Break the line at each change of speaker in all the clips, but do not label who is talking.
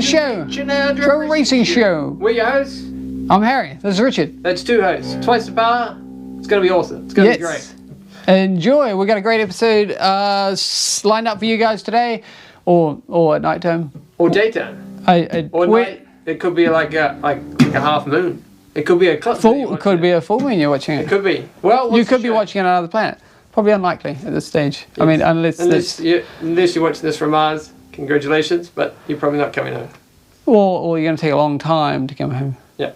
the show. Drone Racing Show.
We're your hosts.
I'm Harry. This is Richard.
That's two hosts. Twice the power. It's going to be awesome. It's going to be great.
Enjoy. We've got a great episode lined up for you guys today, or at night time.
Or daytime. Or night. It could be like a half moon. It could be a eclipse.
It could be a full moon you're watching it.
It could be. Well,
you could be watching it on another planet. Probably unlikely at this stage. Yes. I mean, unless you're
watching this from Mars, congratulations, but you're probably not coming home.
Or you're going to take a long time to come home.
Yeah.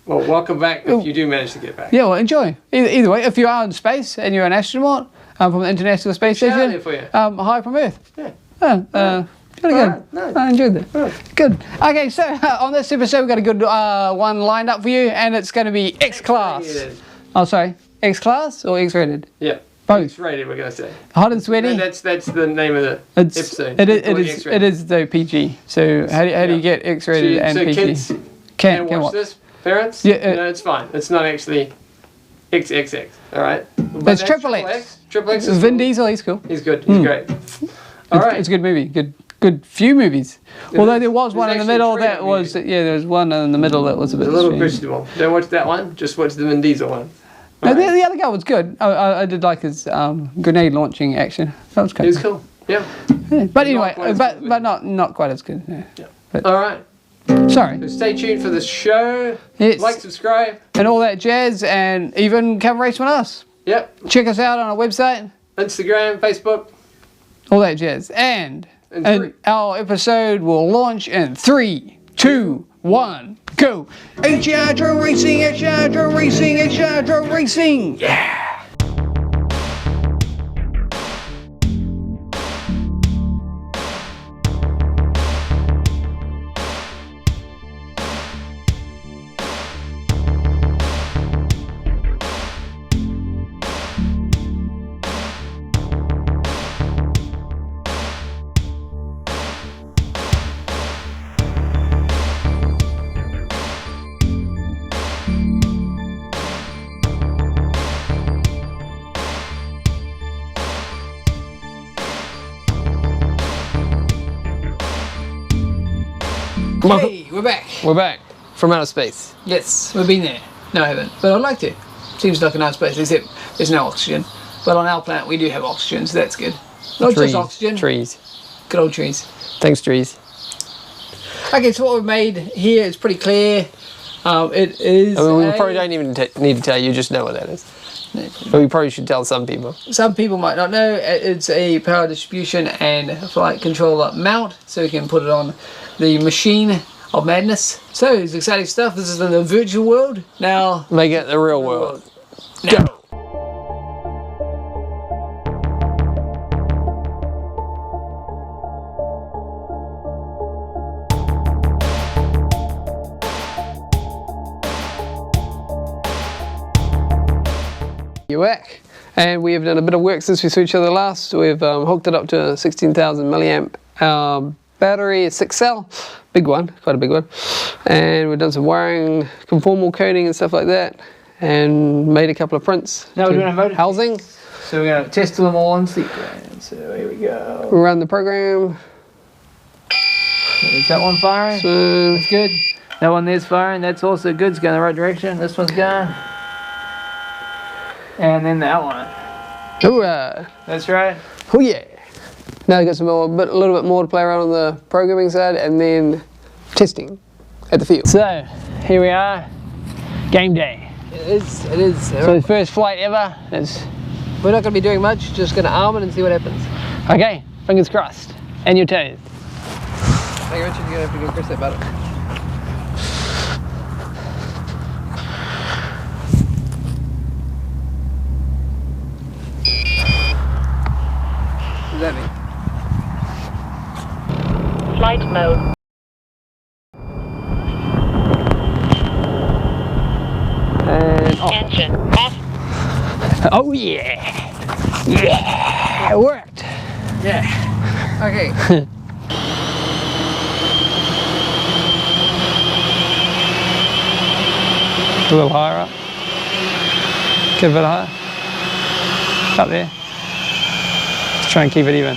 Well, welcome back if you do manage to get back.
Yeah, well, enjoy. Either way, if you are in space and you're an astronaut from the International Space Station, hi from Earth.
Yeah.
Really good. No. I enjoyed that. Right. Good. Okay, so on this episode, we've got a good one lined up for you, and it's going to be X-class. Oh, sorry. X-class or X-rated?
Yeah.
Both.
X-rated, we're going to say.
Hot and sweaty?
That's the name of the episode.
It is though PG. So how do you get X-rated and PG?
Kids can watch this? Parents?
Yeah.
No, it's fine. It's not actually XXX, all right?
That's triple X.
Triple X is
Vin Diesel, he's cool.
He's good. He's great. All right.
It's a good movie. Good few movies. Although there was one in the middle that was, there was one in the middle that was a bit
a little questionable. Don't watch that one. Just watch the Vin Diesel one.
No, the other guy was good. I did like his grenade launching action. That was good.
He was cool. Yeah.
But anyway, but not quite as good. Yeah. But,
all right.
Sorry.
So stay tuned for the show.
Yes.
Like, subscribe.
And all that jazz, and even come race with us.
Yep.
Check us out on our website.
Instagram, Facebook.
All that jazz. And our episode will launch in 3, 2, 1, go. HR Drone Racing, HR Drone Racing, HR Drone Racing. Yeah. Hey, we're back.
We're back from outer space.
Yes, we've been there. No, I haven't, but I'd like to. Seems like an outer space, except there's no oxygen. But on our planet, we do have oxygen, so that's good. Not just oxygen.
Trees.
Good old trees.
Thanks, trees.
Okay, so what we've made here is pretty clear. It is.
I mean, we probably don't even need to tell you. You just know what that is. No. But we probably should tell some people.
Some people might not know. It's a power distribution and flight controller mount, so you can put it on the machine of madness. So it's exciting stuff. This is in the virtual world. Now
make it the real world.
Now. Go.
You're back, and we have done a bit of work since we saw each other last. We've hooked it up to a 16,000 milliamp battery, a 6-cell, big one, quite a big one, and we've done some wiring, conformal coding and stuff like that, and made a couple of prints.
Now we're doing a motor
housing.
So we're going to test them all on sequence. So here we go.
Run the program.
Is that one firing?
So,
that's good. That one there's firing. That's also good. It's going the right direction. This one's going. And then that one.
Hoorah!
That's right.
Oh yeah! Now we've got a little bit more to play around on the programming side, and then testing at the field.
So here we are, game day. It is. So the first flight ever. We're not going to be doing much. Just going to arm it and see what happens. Okay, fingers crossed. And your toes.
Hey Richard, you're going to have to go press that button. What does that mean?
Flight mode.
And off.
Engine off.
Oh yeah! Yeah! It worked!
Yeah. Okay.
A little higher up. Get a bit higher. Up there. Let's try and keep it even.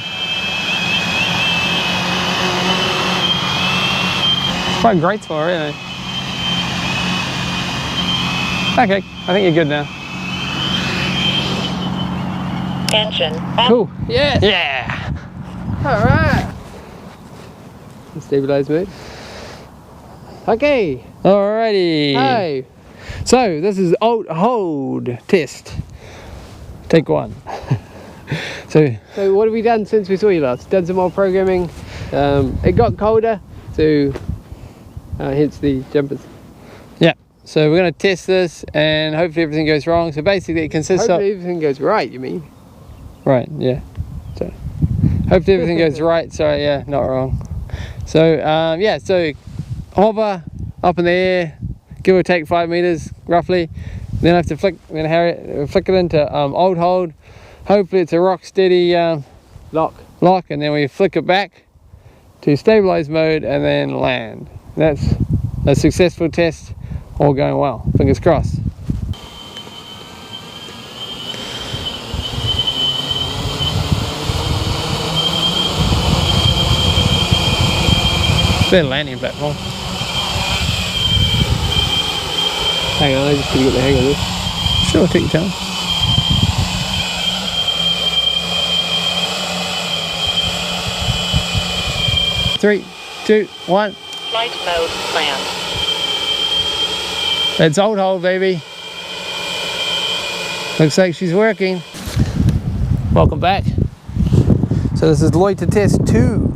quite graceful, really. Okay, I think you're good now.
Engine on.
Cool. Yeah. Yeah. All right. Stabilize mode. Okay. Alrighty. Hi. So this is Althold test. Take one. So what have we done since we saw you last? Done some more programming. It got colder, so hence the jumpers. Yeah. So we're going to test this, and hopefully everything goes wrong. So basically, it consists of everything goes right. You mean? Right. Yeah. So hopefully everything goes right. Sorry. Yeah. Not wrong. So yeah. So hover up in the air, give or take 5 meters roughly. Then I have to flick. I'm going to flick it into Althold. Hopefully it's a rock steady lock, and then we flick it back to stabilize mode and then land. That's a successful test, all going well. Fingers crossed. Better landing platform. Hang on, I just gotta get the hang of this. Sure, take your time. Three, two, one.
Flight mode planned.
It's Althold, baby. Looks like she's working. Welcome back. So this is Loiter test 2.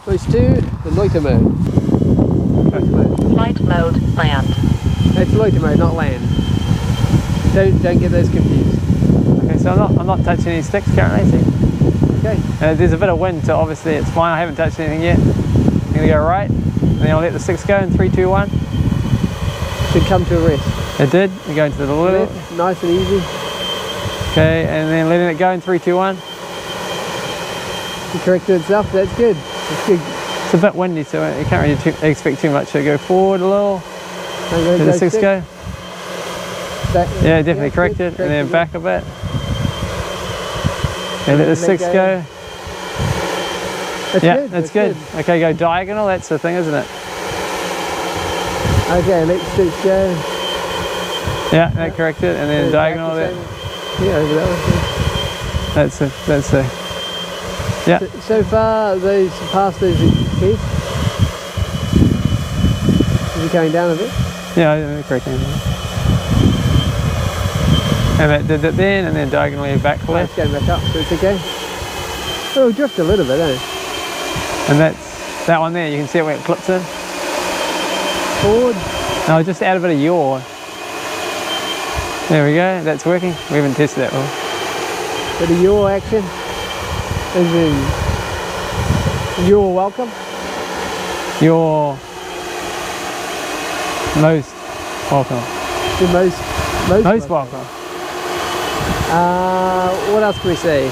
Test 2, the Loiter mode.
Flight mode planned.
It's Loiter mode, not land. Don't get those confused. Okay, so I'm not touching any sticks currently. See? Okay. There's a bit of wind, so obviously it's fine. I haven't touched anything yet. I'm gonna go right, and then I'll let the sticks go in 3, 2, 1. Should come to a rest. It did. We go into the little. Left, nice and easy. Okay, and then letting it go in 3, 2, 1. It corrected itself. That's good. That's good. It's a bit windy, so you can't really expect too much. So go forward a little. Let the sticks go. Back, yeah, definitely corrected. And then back a bit. And let the sticks go. That's yeah, good. That's good. Okay, go diagonal. That's the thing, isn't it? Okay, let the sticks go. Yeah, that corrected. And then diagonal there. Yeah, over that one. That's a. Yeah. So far, those past those tests. Is it coming down a bit? Yeah, correcting. And that did it then, and then diagonally back left. It's going back up, so it's okay. Oh, drift a little bit, eh? And that's that one there. You can see it where it clips in. Forward. No, just add a bit of yaw. There we go. That's working. We haven't tested that one. Bit of yaw action. As in, you're welcome. You're most welcome. You're most welcome. What else can we say?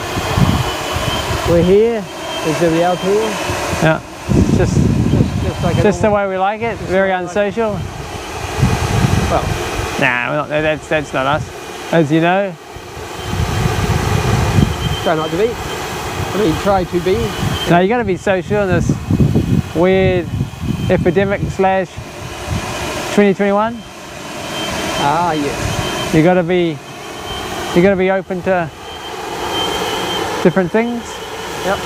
We're here. There's going to be Althold. Yeah. Just the way we like it. Very unsocial. Well, nah, we're not, that's not us. As you know. Try not to be. I mean, try to be. No, you got to be social in this weird epidemic / 2021. Ah, yes. You got to be open to different things. Yep.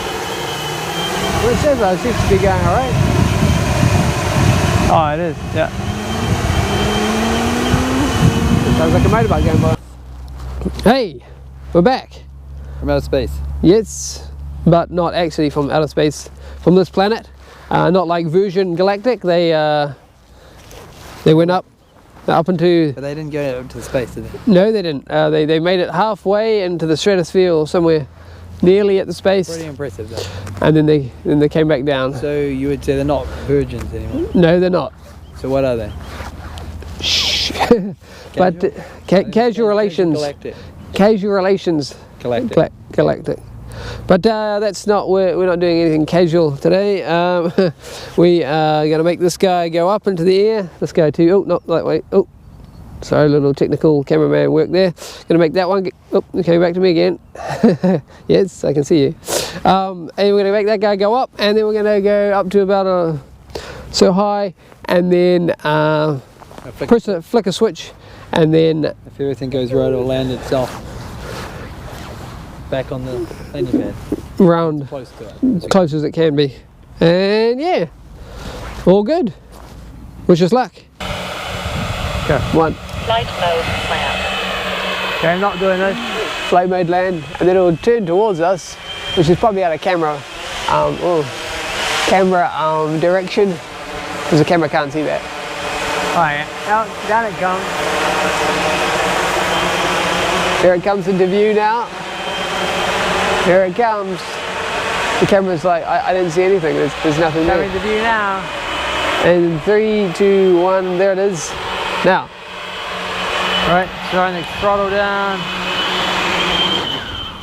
Well, so far, it seems to be going all right. Oh, it is. Yeah. It sounds like a motorbike going by. Hey, we're back. From outer space. Yes. But not actually from outer space, from this planet. Not like Virgin Galactic. They went up into. But they didn't go up to space, did they? No, they didn't. They made it halfway into the stratosphere or somewhere nearly at the space. Pretty impressive, though. And then they came back down. So you would say they're not virgins anymore? No, they're not. So what are they? Shh. But casual relations. Galactic. Casual relations. Galactic. Galactic. But that's not, we're not doing anything casual today. We are going to make this guy go up into the air. Let's go to, oh, not that way. Oh, sorry, a little technical cameraman work there. Going to make that one, oh, okay, back to me again. Yes, I can see you. And we're going to make that guy go up, and then we're going to go up to about so high, and then press a flicker switch, and then
If everything goes right, it'll land itself back on the landing pad.
round
Close to it.
as close as it can be. And yeah, all good. Wish us luck.
Okay.
One.
Flight mode planned.
Okay, I'm not doing this.
Flight mode land, and then it will turn towards us, which is probably out of camera, direction, because the camera can't see that.
Alright, out, down it comes.
Here it comes into view now. Here it comes. The camera's like, I didn't see anything. There's nothing there.
Coming to view now.
And 3, 2, 1, there it is. Now.
Alright, throwing the throttle down.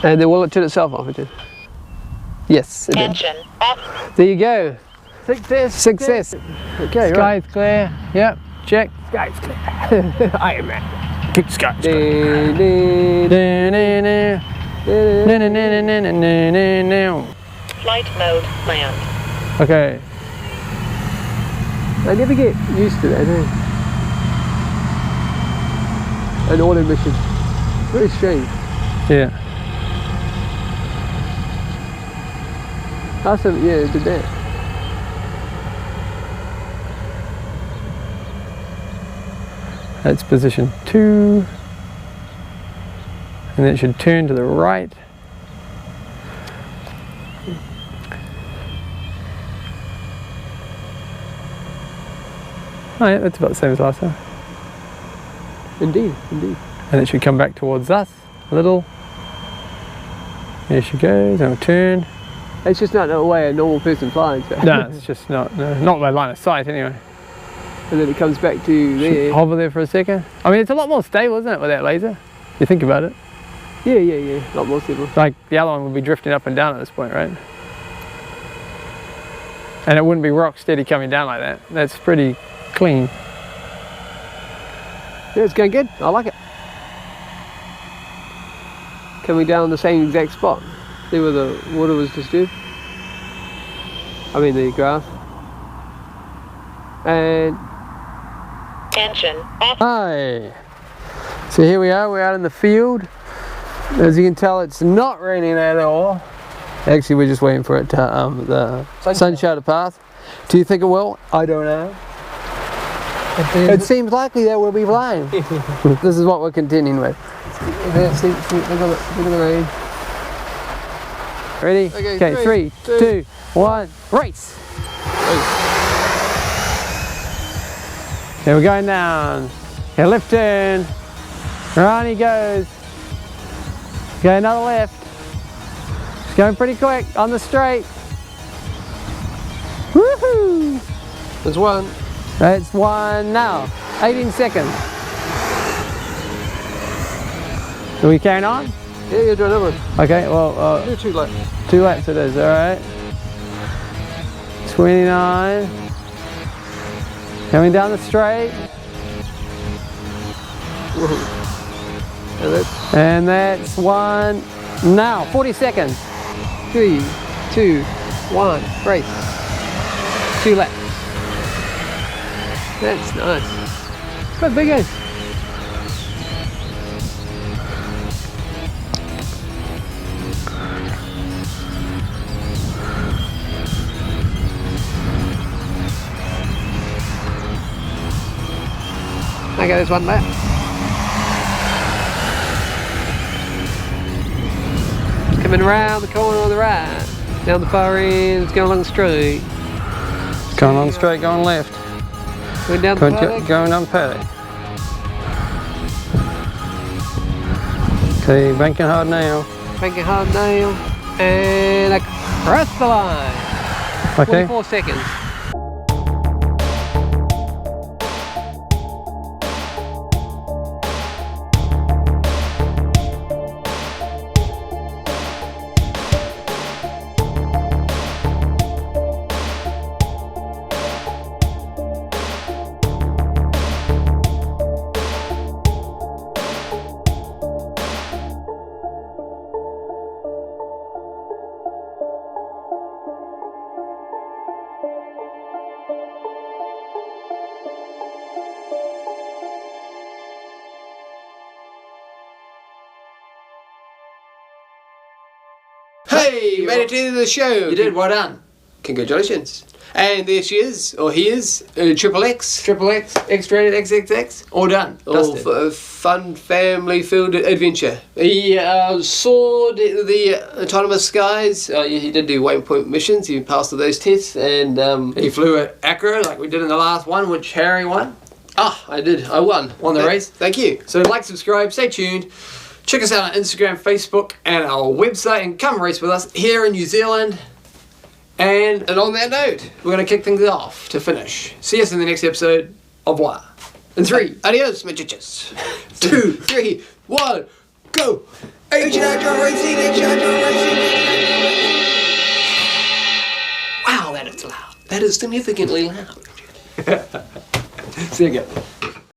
And then will it turn itself off? It did. Yes, it did.
Engine off.
There you go.
Success.
Success. Okay, right.
Sky's clear. Yep, check.
Sky's clear. Iron Man.
Kick sky.
Flight mode planned.
Okay.
I never get used to that, An auto mission. Very strange.
Yeah.
Awesome, yeah, it did that.
That's position 2. And then it should turn to the right. Oh yeah, that's about the same as last time.
Indeed, indeed.
And it should come back towards us a little. There she goes, and it'll turn.
It's just not the way a normal person flies. So.
No, it's just not by line of sight anyway.
And then it comes back to
Should
there.
hover there for a second. I mean, it's a lot more stable, isn't it, with that laser? You think about it.
Yeah, a lot more stable.
Like the other one would be drifting up and down at this point, right? And it wouldn't be rock steady coming down like that. That's pretty clean.
Yeah, it's going good. I like it. Coming down the same exact spot. See where the water was disturbed? I mean the grass. And
Engine off.
hi. So here we are, we're out in the field. As you can tell, it's not raining at all. Actually, we're just waiting for it to the sun show the path. Do you think it will? I don't know. It seems likely that we'll be flying. This is what we're contending with. See, look at the rain. Ready? Okay, 3, 2, 1, race!
Okay, we're going down. Okay, left turn. On he goes. Okay, another left. It's going pretty quick on the straight. Woohoo!
There's one.
That's one now. 18 seconds. Are we carrying on?
Yeah, you're doing another one.
Okay, well,
You're too late.
2 laps it is, alright. 29. Coming down the straight. And that's one now. 40 seconds.
3, 2, 1, race. 2 laps. That's nice. Quite big, eh? Okay, there's one lap. Coming around the corner on the right. Down the far end, it's going along straight.
Going on straight, going left.
Going down the paddock.
Going down the paddock. Okay, banking hard now.
Banking hard now. And across the line.
Okay.
44 seconds.
Hey, you made it to the end of the show.
You did, well done.
Congratulations. And there she is, or he is, Triple X.
Triple X, X-rated, XXX, all done.
All
Dusted.
fun, family-filled adventure.
He soared the autonomous skies. He did do waypoint missions. He passed all those tests, and
He flew at Akira like we did in the last one, which Harry won.
I did. I won the race.
Thank you.
So like, subscribe, stay tuned. Check us out on Instagram, Facebook, and our website, and come race with us here in New Zealand. And
And on that note,
we're going to kick things off to finish. See us in the next episode of Wa. In 3,
adios, muchachos. 2, 3, 1, go. H-Hydro Racing, H-Hydro Racing.
Wow, that is loud. That is significantly loud.
See you again.